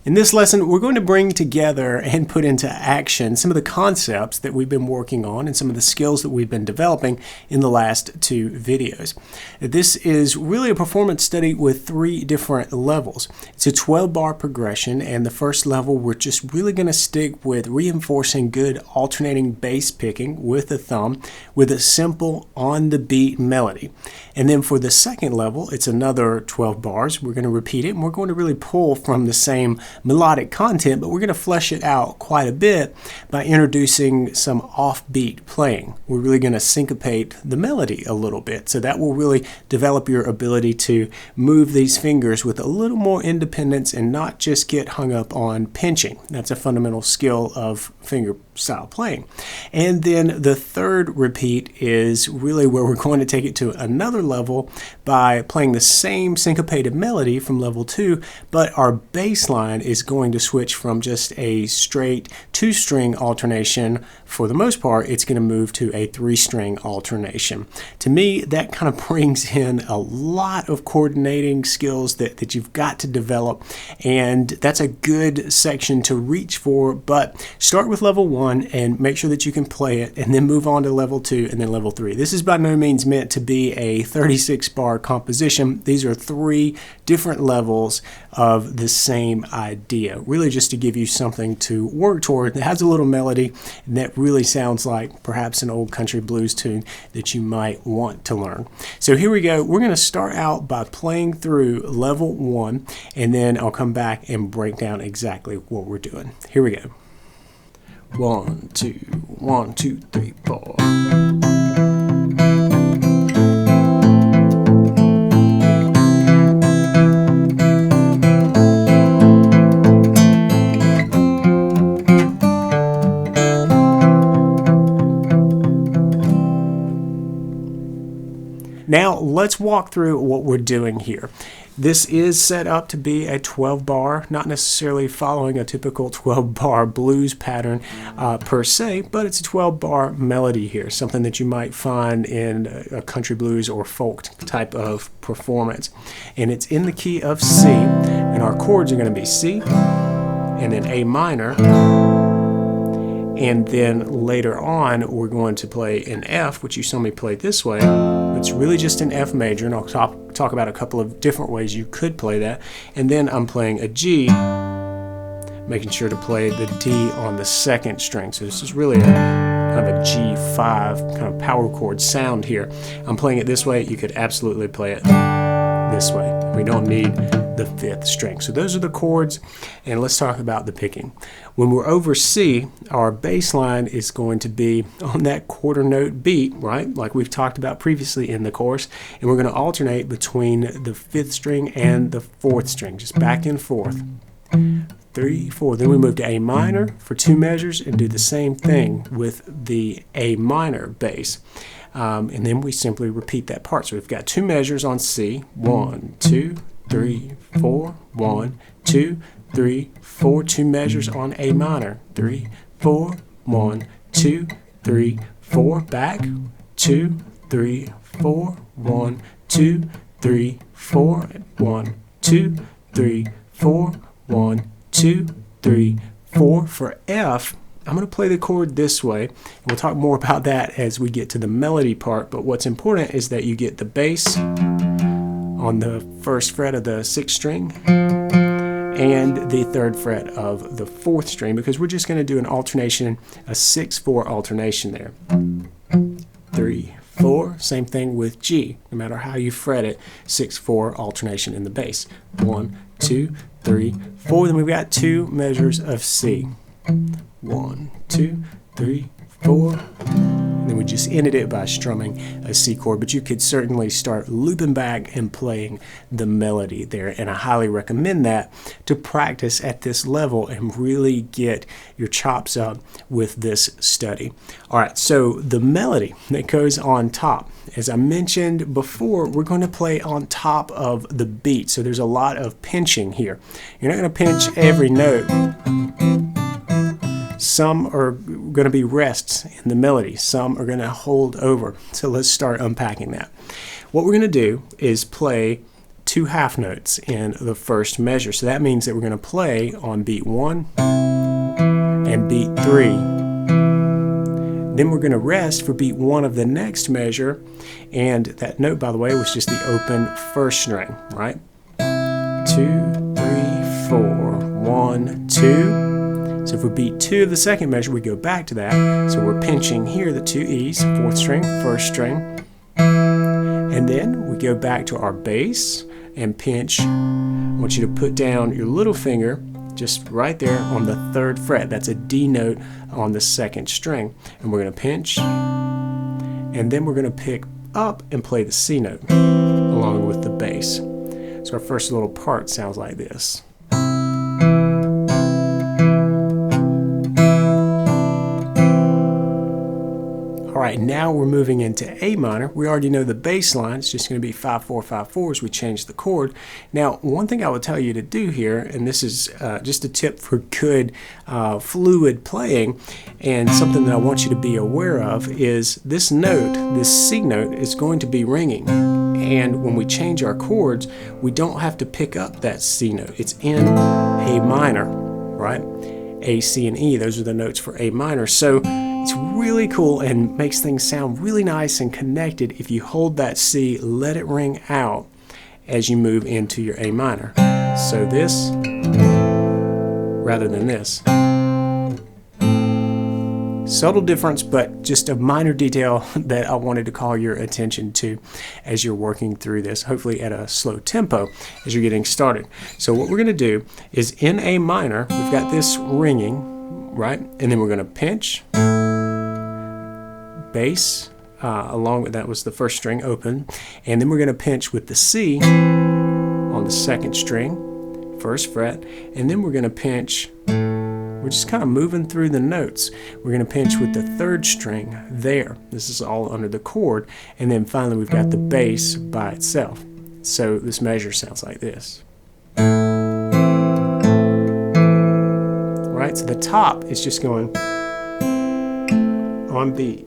In this lesson, we're going to bring together and put into action some of the concepts that we've been working on and some of the skills that we've been developing in the last two videos. This is really a performance study with three different levels. It's a 12-bar progression, and the first level, we're just really going to stick with reinforcing good alternating bass picking with the thumb with a simple on-the-beat melody. And then for the second level, it's another 12 bars. We're going to repeat it, and we're going to really pull from the same melodic content, but we're going to flesh it out quite a bit by introducing some offbeat playing. We're really going to syncopate the melody a little bit, so that will really develop your ability to move these fingers with a little more independence and not just get hung up on pinching. That's a fundamental skill of finger style playing. And then the third repeat is really where we're going to take it to another level by playing the same syncopated melody from level 2, but our bass line is going to switch from just a straight 2-string alternation. For the most part, it's going to move to a 3-string alternation. To me, that kind of brings in a lot of coordinating skills that you've got to develop, and that's a good section to reach for. But start with level 1 and make sure that you can play it, and then move on to level 2 and then level 3. This is by no means meant to be a 36-bar composition. These are 3 different levels of the same idea, really just to give you something to work toward that has a little melody and that really sounds like perhaps an old country blues tune that you might want to learn. So here we go. We're going to start out by playing through level 1, and then I'll come back and break down exactly what we're doing. Here we go. 1, 2, 1, 2, 3, 4. Now let's walk through what we're doing here. This is set up to be a 12-bar, not necessarily following a typical 12-bar blues pattern per se, but it's a 12-bar melody here, something that you might find in a country blues or folk type of performance. And it's in the key of C, and our chords are going to be C, and then A minor, and then later on we're going to play an F, which you saw me play this way. It's really just an F major, and I'll talk about a couple of different ways you could play that. And then I'm playing a G, making sure to play the D on the 2nd string. So this is really kind of a G5 kind of power chord sound here. I'm playing it this way. You could absolutely play it this way. We don't need the 5th string. So those are the chords, and let's talk about the picking. When we're over C, our bass line is going to be on that quarter note beat, right? Like we've talked about previously in the course, and we're going to alternate between the 5th string and the 4th string, just back and forth. 3, 4. Then we move to A minor for 2 measures and do the same thing with the A minor bass. And then we simply repeat that part. So we've got 2 measures on C. 1, 2, 3, 4. 1, 2, 3, 4. 2 measures on A minor. 3, 4. 1, 2, 3, 4. Back. 2, 3, 4. 1, 2, 3, 4. 1, 2, 3, 4. 1, 2, 3, 4. For F, I'm going to play the chord this way, and we'll talk more about that as we get to the melody part, but what's important is that you get the bass on the 1st fret of the 6th string and the 3rd fret of the 4th string, because we're just going to do an alternation, a 6-4 alternation there. 3, 4, same thing with G, no matter how you fret it, 6-4 alternation in the bass. 1, 2, 3, 4, then we've got 2 measures of C. 1, 2, 3, 4. And then we just ended it by strumming a C chord, but you could certainly start looping back and playing the melody there, and I highly recommend that to practice at this level and really get your chops up with this study. All right, so the melody that goes on top, as I mentioned before, we're going to play on top of the beat, so there's a lot of pinching here. You're not going to pinch every note. Some are going to be rests in the melody. Some are going to hold over. So let's start unpacking that. What we're going to do is play 2 half notes in the first measure. So that means that we're going to play on beat 1 and beat 3. Then we're going to rest for beat 1 of the next measure, and that note, by the way, was just the open first string, right? 2, 3, 4, 1, 2. So if we beat 2 of the second measure, we go back to that. So we're pinching here the 2 E's, 4th string, 1st string. And then we go back to our bass and pinch. I want you to put down your little finger just right there on the 3rd fret. That's a D note on the 2nd string. And we're going to pinch. And then we're going to pick up and play the C note along with the bass. So our first little part sounds like this. Alright, now we're moving into A minor. We already know the bass line. It's just going to be 5, 4, 5, 4 as we change the chord. Now, one thing I would tell you to do here, and this is just a tip for good fluid playing, and something that I want you to be aware of, is this note, this C note, is going to be ringing. And when we change our chords, we don't have to pick up that C note. It's in A minor, right? A, C, and E, those are the notes for A minor. So it's really cool and makes things sound really nice and connected if you hold that C, let it ring out as you move into your A minor. So this, rather than this. Subtle difference, but just a minor detail that I wanted to call your attention to as you're working through this, hopefully at a slow tempo as you're getting started. So what we're going to do is in A minor, we've got this ringing, right? And then we're going to pinch, bass, along with that was the 1st string open, and then we're going to pinch with the C on the 2nd string, 1st fret, and then we're going to pinch. We're just kind of moving through the notes. We're going to pinch with the 3rd string there. This is all under the chord. And then finally we've got the bass by itself. So this measure sounds like this. Right, so the top is just going on beat.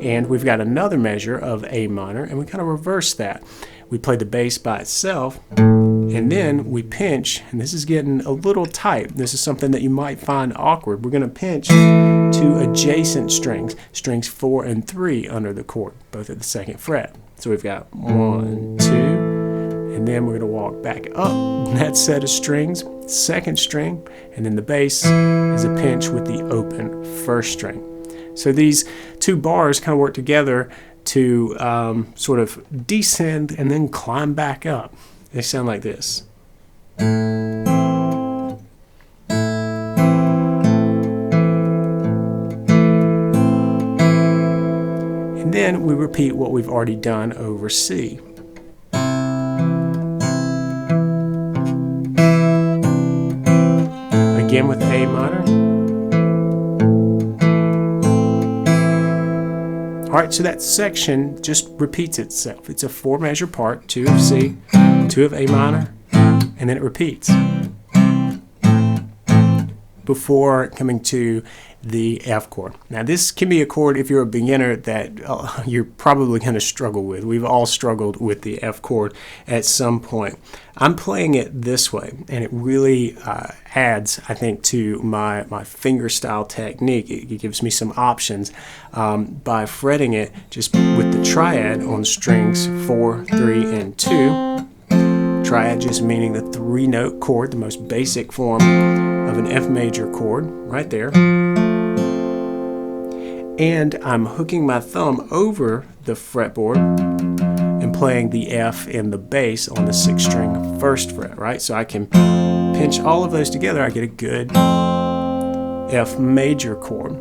And we've got another measure of A minor, and we kind of reverse that. We play the bass by itself, and then we pinch, and this is getting a little tight. This is something that you might find awkward. We're going to pinch to adjacent strings, strings 4 and 3 under the chord, both at the 2nd fret. So we've got 1, 2, and then we're going to walk back up that set of strings, 2nd string, and then the bass is a pinch with the open 1st string. So these 2 bars kind of work together to sort of descend and then climb back up. They sound like this. And then we repeat what we've already done over C. Again with A minor. Alright, so that section just repeats itself. It's a 4-measure part, 2 of C, 2 of A minor, and then it repeats before coming to the F chord. Now this can be a chord, if you're a beginner, that you're probably going to struggle with. We've all struggled with the F chord at some point. I'm playing it this way, and it really adds, I think, to my finger style technique. It gives me some options by fretting it just with the triad on strings 4, 3, and 2. Triad just meaning the 3-note chord, the most basic form of an F major chord, right there. And I'm hooking my thumb over the fretboard and playing the F and the bass on the 6th string 1st fret, right? So I can pinch all of those together, I get a good F major chord.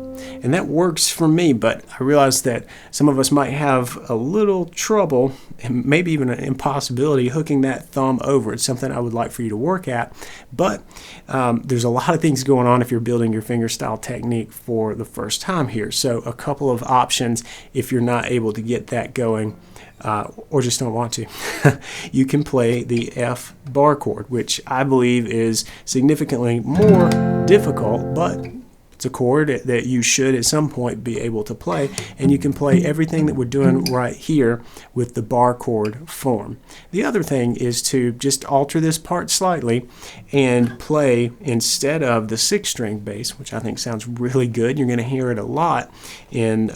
And that works for me, but I realize that some of us might have a little trouble and maybe even an impossibility hooking that thumb over. It's something I would like for you to work at, but there's a lot of things going on if you're building your fingerstyle technique for the first time here. So a couple of options if you're not able to get that going or just don't want to. You can play the F bar chord, which I believe is significantly more difficult, but It's a chord that you should at some point be able to play, and you can play everything that we're doing right here with the bar chord form. The other thing is to just alter this part slightly and play, instead of the 6-string bass, which I think sounds really good, you're going to hear it a lot in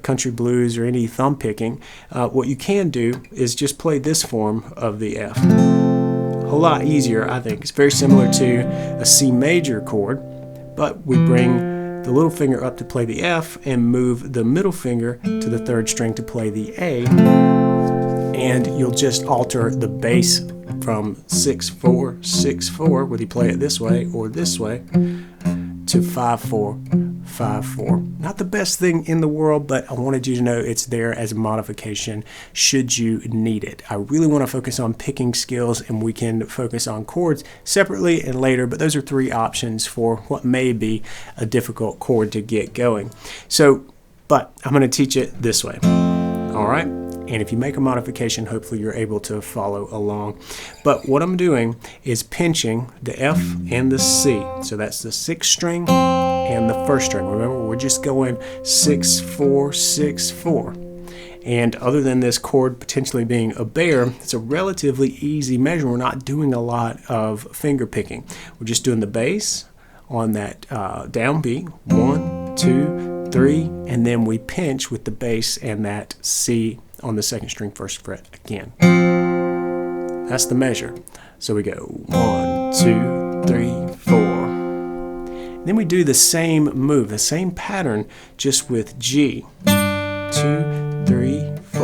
country blues or any thumb picking, what you can do is just play this form of the F. A whole lot easier, I think. It's very similar to a C major chord, but we bring the little finger up to play the F and move the middle finger to the 3rd string to play the A, and you'll just alter the bass from 6-4, 6-4, whether you play it this way or this way, to 5-4, 5-4. Not the best thing in the world, but I wanted you to know it's there as a modification should you need it. I really want to focus on picking skills, and we can focus on chords separately and later, but those are 3 options for what may be a difficult chord to get going. So, but I'm going to teach it this way. All right? And if you make a modification, hopefully you're able to follow along. But what I'm doing is pinching the F and the C. So that's the 6th string and the 1st string. Remember, we're just going 6-4, 6-4. And other than this chord potentially being a bear, it's a relatively easy measure. We're not doing a lot of finger picking. We're just doing the bass on that downbeat, 1, 2, 3, and then we pinch with the bass and that C on the 2nd string 1st fret again. That's the measure. So we go 1, 2, 3, 4. Then we do the same move, the same pattern, just with G. 2, 3, 4.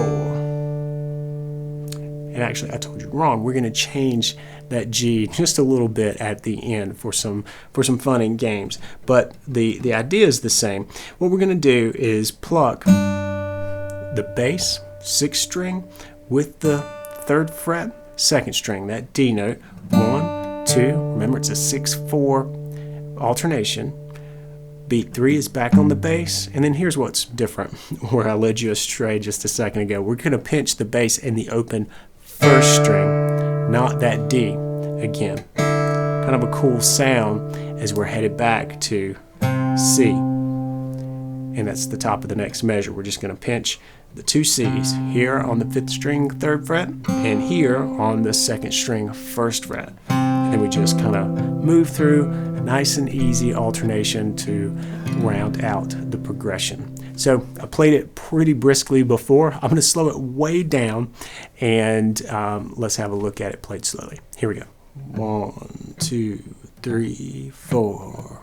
And actually, I told you wrong. We're going to change that G just a little bit at the end for some fun and games. But the idea is the same. What we're going to do is pluck the bass, 6th string, with the 3rd fret, 2nd string, that D note. 1, 2. Remember, it's a 6-4 alternation. Beat 3 is back on the bass, and then here's what's different, where I led you astray just a second ago. We're going to pinch the bass in the open 1st string, not that D again. Kind of a cool sound as we're headed back to C. And that's the top of the next measure. We're just going to pinch the 2 C's here on the 5th string 3rd fret and here on the 2nd string 1st fret. And then we just kind of move through a nice and easy alternation to round out the progression. So I played it pretty briskly before. I'm going to slow it way down, and let's have a look at it played slowly. Here we go. 1, 2, 3, 4.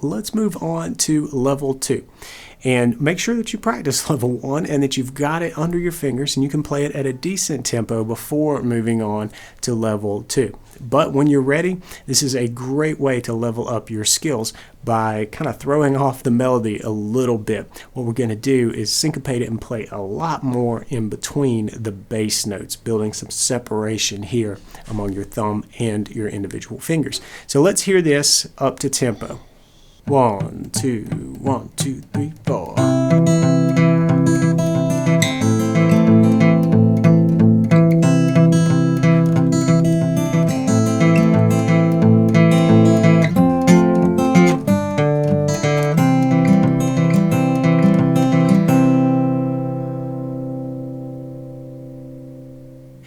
Let's move on to level 2. And make sure that you practice level 1 and that you've got it under your fingers and you can play it at a decent tempo before moving on to level 2. But when you're ready, this is a great way to level up your skills by kind of throwing off the melody a little bit. What we're going to do is syncopate it and play a lot more in between the bass notes, building some separation here among your thumb and your individual fingers. So let's hear this up to tempo. 1, 2, 1, 2, 3, 4.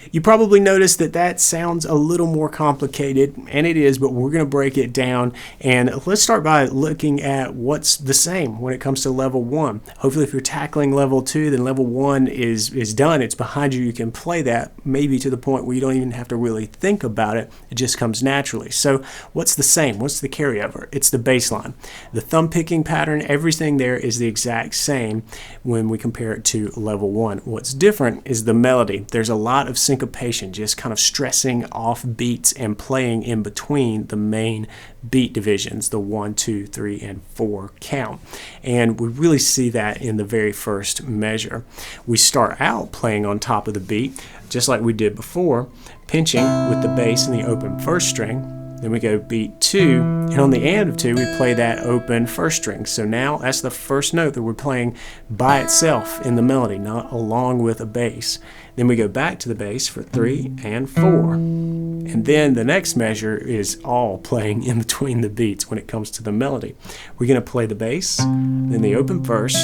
You probably noticed that that sounds a little more complicated, and it is, but we're going to break it down. And let's start by looking at what's the same when it comes to level 1. Hopefully if you're tackling level 2, then level 1 is done. It's behind you. You can play that maybe to the point where you don't even have to really think about it. It just comes naturally. So what's the same? What's the carryover? It's the bass line. The thumb picking pattern, everything there is the exact same when we compare it to level 1. What's different is the melody. There's a lot of syncopation syncopation, just kind of stressing off beats and playing in between the main beat divisions, the 1, 2, 3, and 4 count. And we really see that in the very first measure. We start out playing on top of the beat, just like we did before, pinching with the bass in the open first string. Then we go beat 2, and on the end of 2 we play that open first string. So now that's the first note that we're playing by itself in the melody, not along with a bass. Then we go back to the bass for 3 and 4. And then the next measure is all playing in between the beats when it comes to the melody. We're going to play the bass, then the open first,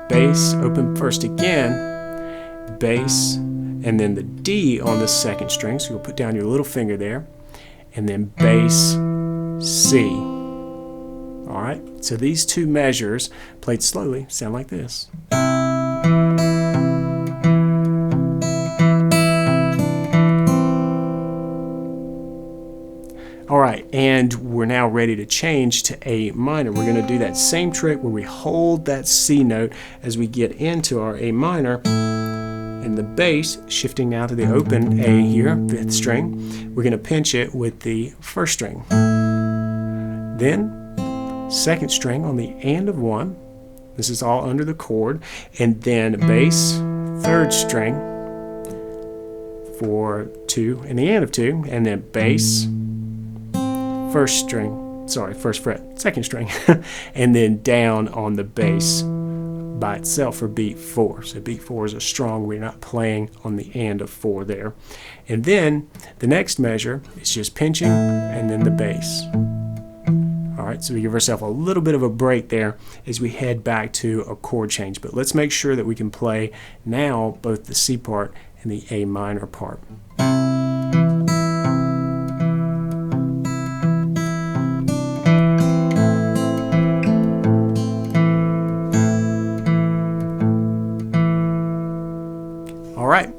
bass, open first again, bass, and then the D on the second string. So you'll put down your little finger there. And then bass, C. All right, so these two measures, played slowly, sound like this. All right, and we're now ready to change to A minor. We're going to do that same trick where we hold that C note as we get into our A minor. And the bass, shifting now to the open A here, 5th string, we're going to pinch it with the 1st string. Then 2nd string on the and of 1, this is all under the chord, and then bass, 3rd string for 2 and the and of 2, and then bass, 1st string, sorry, 1st fret, 2nd string, and then down on the bass by itself for beat 4. So beat 4 is a strong, we're not playing on the and of 4 there. And then the next measure is just pinching and then the bass. Alright, so we give ourselves a little bit of a break there as we head back to a chord change. But let's make sure that we can play now both the C part and the A minor part.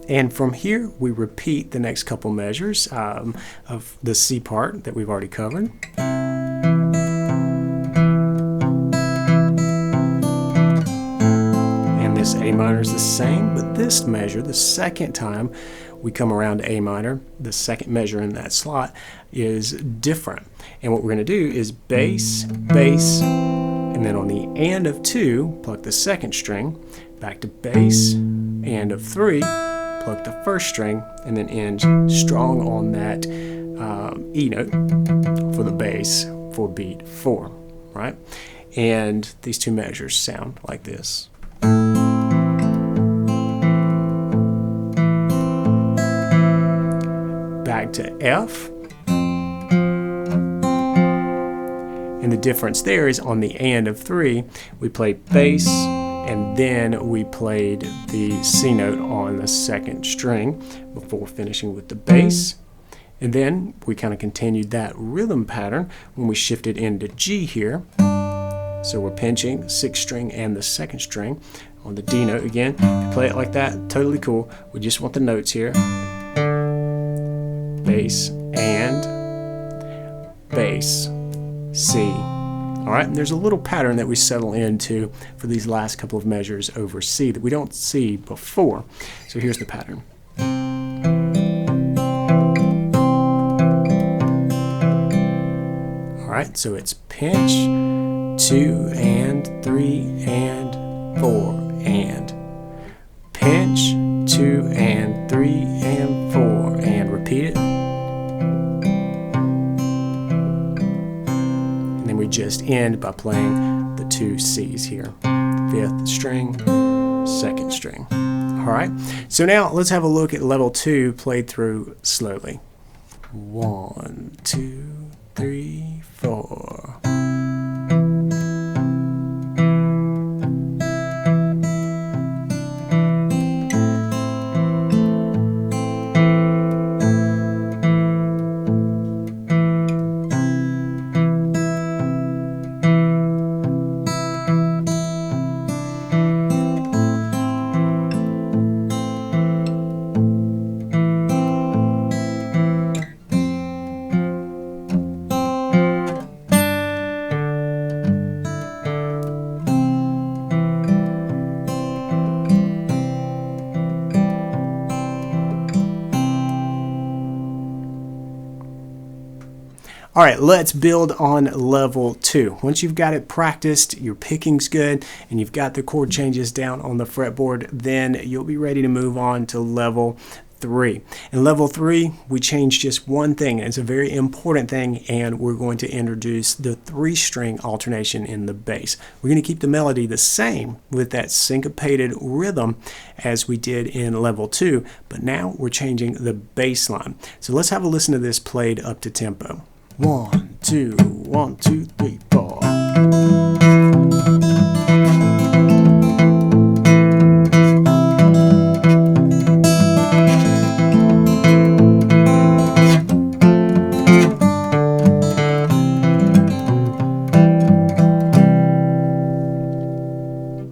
And from here, we repeat the next couple measures of the C part that we've already covered. And this A minor is the same, but this measure, the second time we come around to A minor, the second measure in that slot is different. And what we're going to do is bass, bass, and then on the and of 2, pluck the 2nd string, back to bass, and of 3, pluck the 1st string, and then end strong on that E note for the bass for beat 4, right? And these two measures sound like this. Back to F. And the difference there is on the and of 3, we played bass, and then we played the C note on the 2nd string before finishing with the bass. And then we kind of continued that rhythm pattern when we shifted into G here. So we're pinching 6th string and the 2nd string on the D note again. If you play it like that, totally cool. We just want the notes here. Bass and bass, C. All right, and there's a little pattern that we settle into for these last couple of measures over C that we don't see before. So here's the pattern. All right, so it's pinch, 2 and 3 and 4 and pinch, 2 and 3 and 4 and repeat it. We just end by playing the 2 C's here. 5th string, 2nd string. All right, so now let's have a look at level 2 played through slowly. 1, 2, 3, 4. All right, let's build on level 2. Once you've got it practiced, your picking's good, and you've got the chord changes down on the fretboard, then you'll be ready to move on to level 3. In level 3, we change just one thing, and it's a very important thing, and we're going to introduce the 3-string alternation in the bass. We're going to keep the melody the same with that syncopated rhythm as we did in level 2, but now we're changing the bass line. So let's have a listen to this played up to tempo. 1, 2, 1, 2, 3, 4.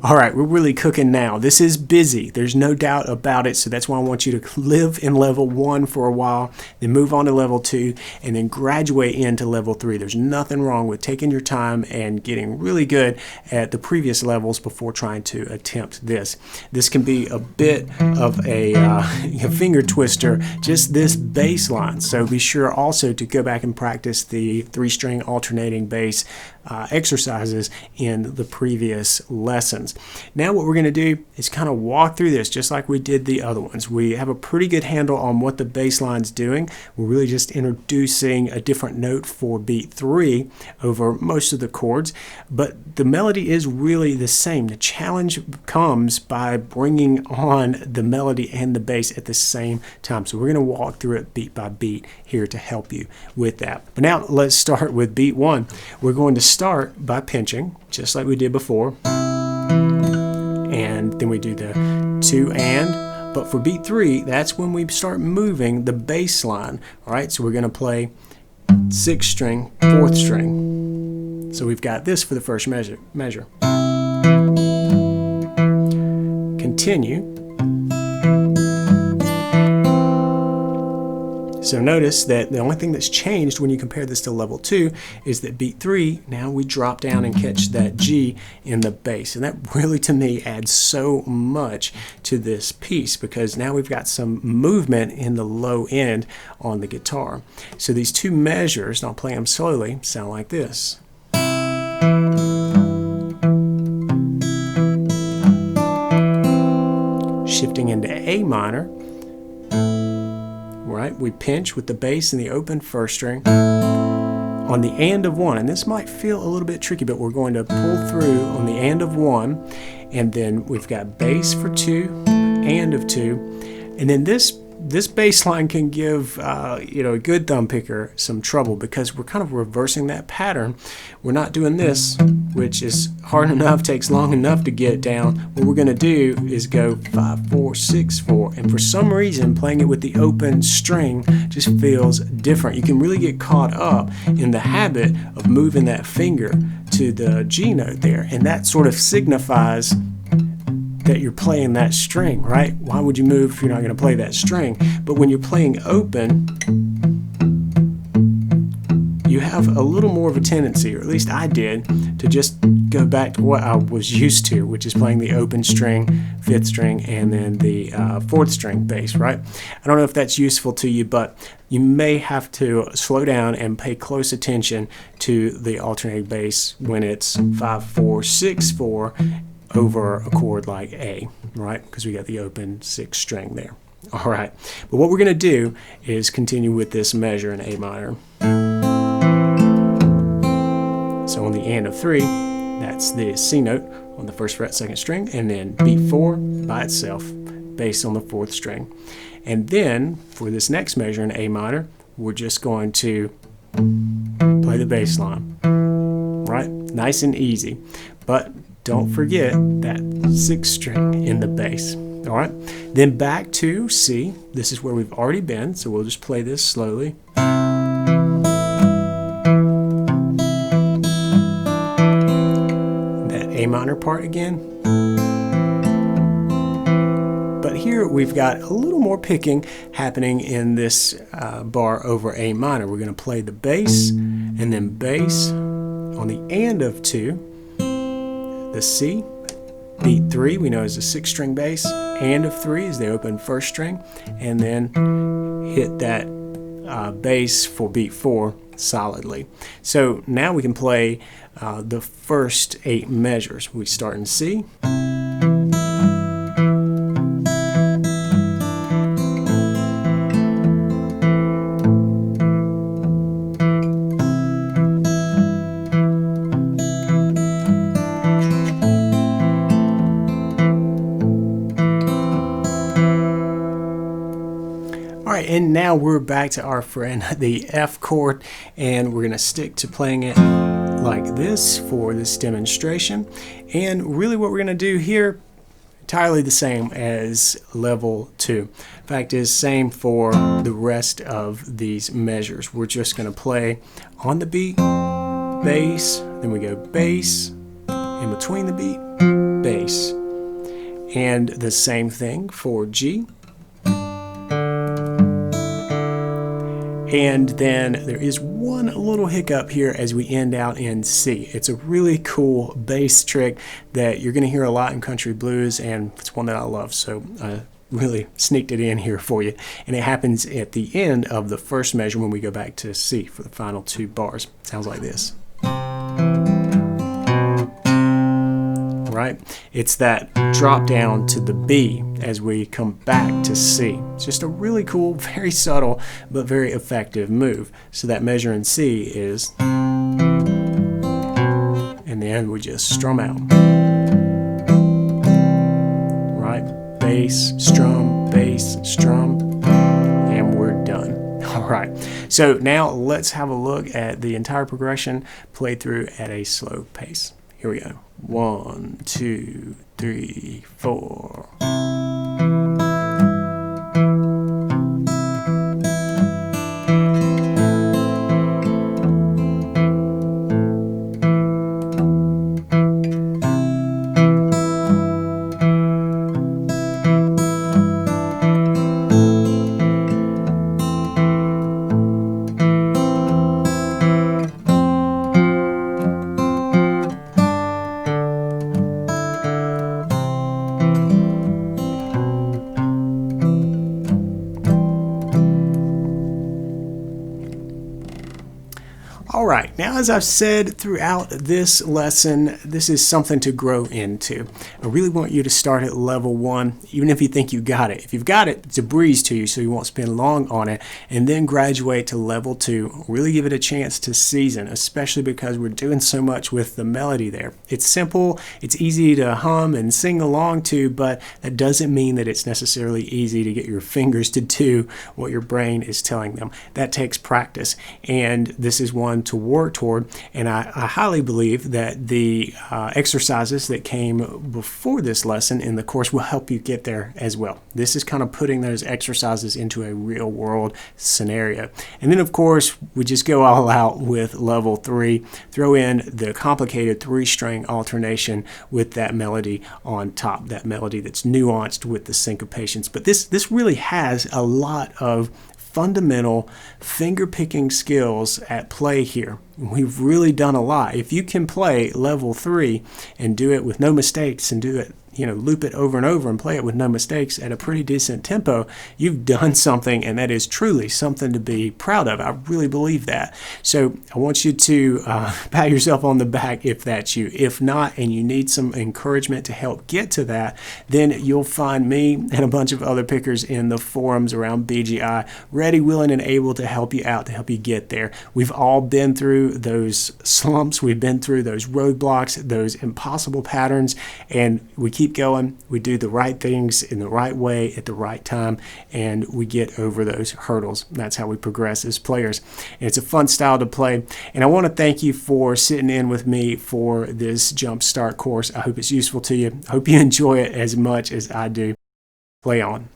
All right, we're really cooking now. This is busy. There's no doubt about it. So that's why I want you to live in level 1 for a while, then move on to level 2, and then graduate into level 3. There's nothing wrong with taking your time and getting really good at the previous levels before trying to attempt this. This can be a bit of a finger twister, just this bass line. So be sure also to go back and practice the 3-string alternating bass exercises in the previous lessons. Now what we're going to do is kind of walk through this just like we did the other ones. We have a pretty good handle on what the bass line's doing. We're really just introducing a different note for beat 3 over most of the chords, but the melody is really the same. The challenge comes by bringing on the melody and the bass at the same time. So we're going to walk through it beat by beat here to help you with that. But now let's start with beat 1. We're going to start by pinching just like we did before, and then we do the 2 and, but for beat 3, that's when we start moving the bass line. All right, so we're going to play 6th string, 4th string. So we've got this for the first measure. Continue. So notice that the only thing that's changed when you compare this to level 2 is that beat 3, now we drop down and catch that G in the bass. And that really, to me, adds so much to this piece because now we've got some movement in the low end on the guitar. So these 2 measures, and I'll play them slowly, sound like this. Shifting into A minor. Right, we pinch with the bass in the open 1st string on the and of 1, and this might feel a little bit tricky, but we're going to pull through on the and of 1, and then we've got bass for 2, and of 2, and then this bass line can give a good thumb picker some trouble because we're kind of reversing that pattern. We're not doing this, which is hard enough, takes long enough to get it down. What we're going to do is go 5, 4, 6, 4, and for some reason playing it with the open string just feels different. You can really get caught up in the habit of moving that finger to the G note there, and that sort of signifies that you're playing that string, right? Why would you move if you're not going to play that string? But when you're playing open, you have a little more of a tendency, or at least I did, to just go back to what I was used to, which is playing the open string, 5th string, and then the 4th string bass, right? I don't know if that's useful to you, but you may have to slow down and pay close attention to the alternating bass when it's 5, 4, 6, 4, over a chord like A, right? Because we got the open 6th string there. All right, but what we're going to do is continue with this measure in A minor. So on the and of 3, that's the C note on the 1st fret, 2nd string, and then beat 4 by itself, bass on the 4th string. And then for this next measure in A minor, we're just going to play the bass line, right? Nice and easy, but don't forget that 6th string in the bass. All right, then back to C. This is where we've already been, so we'll just play this slowly. That A minor part again. But here we've got a little more picking happening in this bar over A minor. We're going to play the bass and then bass on the and of 2. The C, beat 3, we know is a 6th string bass, and of 3 is the open 1st string, and then hit that bass for beat 4 solidly. So now we can play the first 8 measures. We start in C. Alright, and now we're back to our friend, the F chord, and we're going to stick to playing it like this for this demonstration. And really what we're going to do here, entirely the same as level 2. Fact is, same for the rest of these measures. We're just going to play on the beat, bass, then we go bass, in between the beat, bass. And the same thing for G. And then there is one little hiccup here as we end out in C. It's a really cool bass trick that you're going to hear a lot in country blues, and it's one that I love, so I really sneaked it in here for you. And it happens at the end of the first measure when we go back to C for the final 2 bars. It sounds like this. Right? It's that drop down to the B as we come back to C. It's just a really cool, very subtle, but very effective move. So that measure in C is, and then we just strum out. Right? Bass, strum, and we're done. All right. So now let's have a look at the entire progression played through at a slow pace. Here we go. 1, 2, 3, 4. All right, now as I've said throughout this lesson, this is something to grow into. I really want you to start at level 1, even if you think you got it. If you've got it, it's a breeze to you, so you won't spend long on it, and then graduate to level 2. Really give it a chance to season, especially because we're doing so much with the melody there. It's simple, it's easy to hum and sing along to, but that doesn't mean that it's necessarily easy to get your fingers to do what your brain is telling them. That takes practice, and this is one to work toward, and I highly believe that the exercises that came before this lesson in the course will help you get there as well. This is kind of putting those exercises into a real world scenario. And then of course we just go all out with level 3, throw in the complicated 3-string alternation with that melody on top, that melody that's nuanced with the syncopations. But this really has a lot of fundamental finger-picking skills at play here. We've really done a lot. If you can play level 3 and do it with no mistakes and do it, loop it over and over and play it with no mistakes at a pretty decent tempo, you've done something, and that is truly something to be proud of. I really believe that. So I want you to pat yourself on the back if that's you. If not, and you need some encouragement to help get to that, then you'll find me and a bunch of other pickers in the forums around BGI, ready, willing, and able to help you out, to help you get there. We've all been through those slumps. We've been through those roadblocks, those impossible patterns, and we keep going. We do the right things in the right way at the right time, and we get over those hurdles. That's how we progress as players. And it's a fun style to play, and I want to thank you for sitting in with me for this Jumpstart course. I hope it's useful to you. I hope you enjoy it as much as I do. Play on.